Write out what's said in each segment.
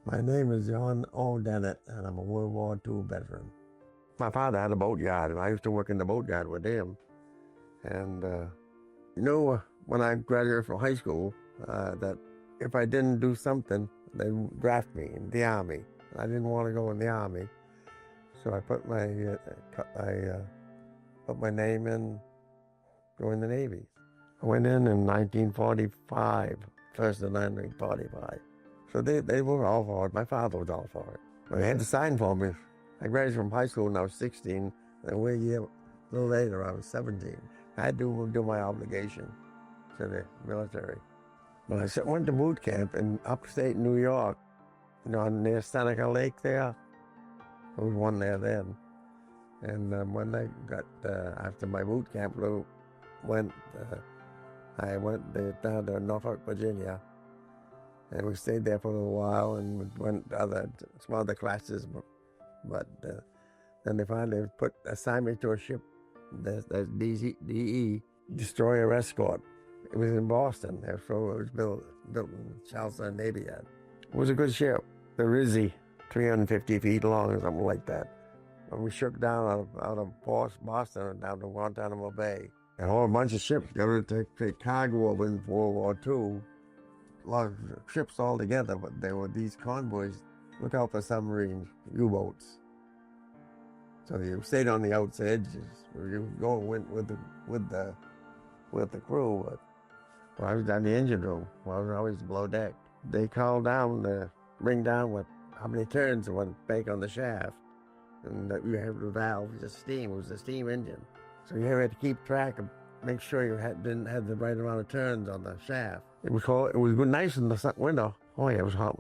My name is John O. Dennett, and I'm a World War II veteran. My father had a boatyard, and I used to work in the boatyard with him. And when I graduated from high school, that if I didn't do something, they'd draft me in the Army. I didn't want to go in the Army, so I put my name in, joined the Navy. I went in 1945, first of 1945. So they were all for it. My father was all for it. But they had to sign for me. I graduated from high school when I was 16, and a little later I was 17. I had to do my obligation to the military. But I went to boot camp in upstate New York, near Seneca Lake there. There was one there then. And when I got, after my boot camp, I went down to Norfolk, Virginia. And we stayed there for a little while and went to some other classes. But then they finally assigned me to a ship, the DE, Destroyer Escort. It was in Boston, so it was built in Charleston Navy Yard. It was a good ship, the Rizzy, 350 feet long or something like that. And we shook down out of Boston and down to Guantanamo Bay. A whole bunch of ships got to take cargo over in World War II. A lot of ships all together, but there were these convoys. Look out for submarines, U-boats. So you stayed on the outside edges. You go with the crew. But I was down the engine room. I was always below deck. They called down to bring down how many turns went back on the shaft, and that you have the valve, just steam. It was a steam engine, so you had to keep track of, make sure you didn't have the right amount of turns on the shaft. It was cold. It was nice in the winter. Oh yeah, it was hot.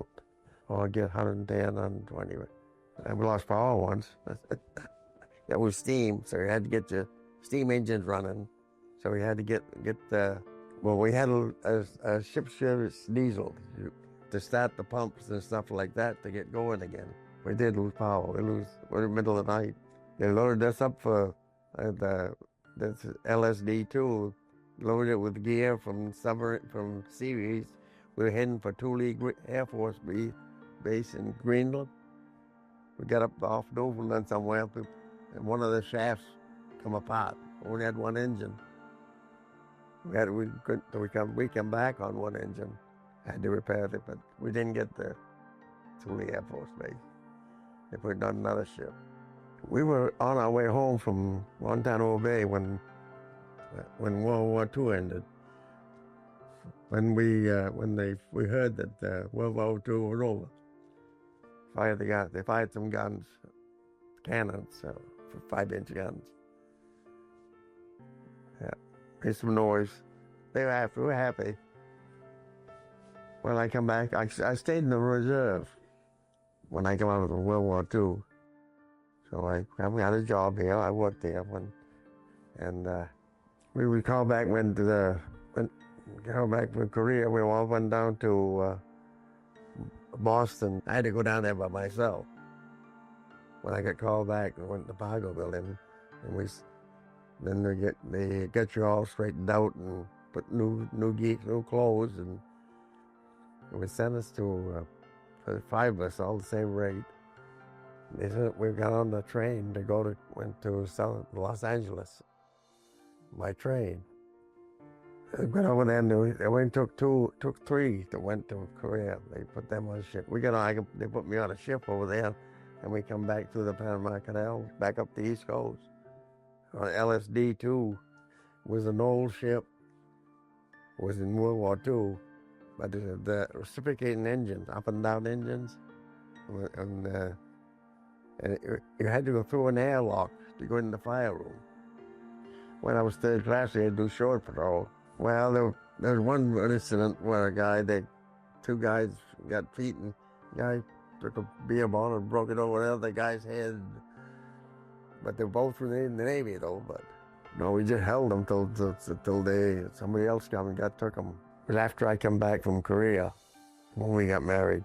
Oh, I get 110, 120. And we lost power once. That was steam, so you had to get your steam engines running. So we had to get we had a ship service diesel to start the pumps and stuff like that to get going again. We did lose power. We in the middle of the night. They loaded us up for this LSD-2, loaded it with gear from series. We were heading for Thule Air Force Base in Greenland. We got up off Newfoundland somewhere, and one of the shafts come apart. We only had one engine. We come back on one engine. Had to repair it, but we didn't get the Thule Air Force Base. They put it on another ship. We were on our way home from Guantanamo Bay when World War II ended. When we heard that World War II was over, they fired some guns, cannons, for 5-inch guns. Yeah, made some noise. They were happy. We were happy. When I come back, I stayed in the reserve when I come out of World War II. So I got a job here. I worked there and we would call back back from Korea. We all went down to Boston. I had to go down there by myself. When I got called back, I went to the Pago building, and they get you all straightened out and put new clothes, and it was sent us to for 5 of us, all the same rate. They said we got on the train went to Los Angeles by train. I went over there, and they took 3 that went to Korea. They put them on a ship. They put me on a ship over there, and we come back through the Panama Canal, back up the East Coast. LSD-2 was an old ship. It was in World War II, but the reciprocating engines, up and down engines, and you had to go through an airlock to go in the fire room. When I was third class, we had to do shore patrol. Well, there was one incident where 2 guys got beaten. The guy took a beer bottle and broke it over the other guy's head. But they were both in the Navy, though. But no, we just held them till somebody else came and took them. But after I come back from Korea, when we got married,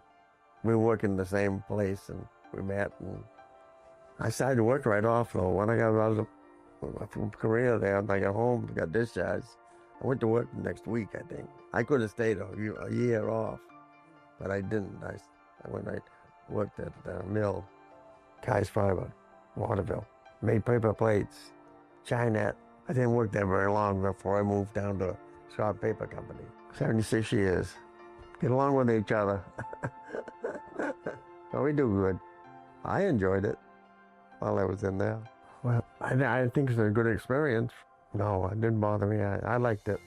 we were working in the same place, and we met. And I started to work right off, though. When I got out from Korea there, and I got home, got discharged, I went to work the next week, I think. I could have stayed a year off, but I didn't. when I worked at the mill, Kai's Fiber, Waterville. Made paper plates, Chinette. I didn't work there very long before I moved down to Scott Paper Company. 76 years. Get along with each other. So we do good. I enjoyed it while I was in there. Well, I think it's a good experience. No, it didn't bother me. I liked it.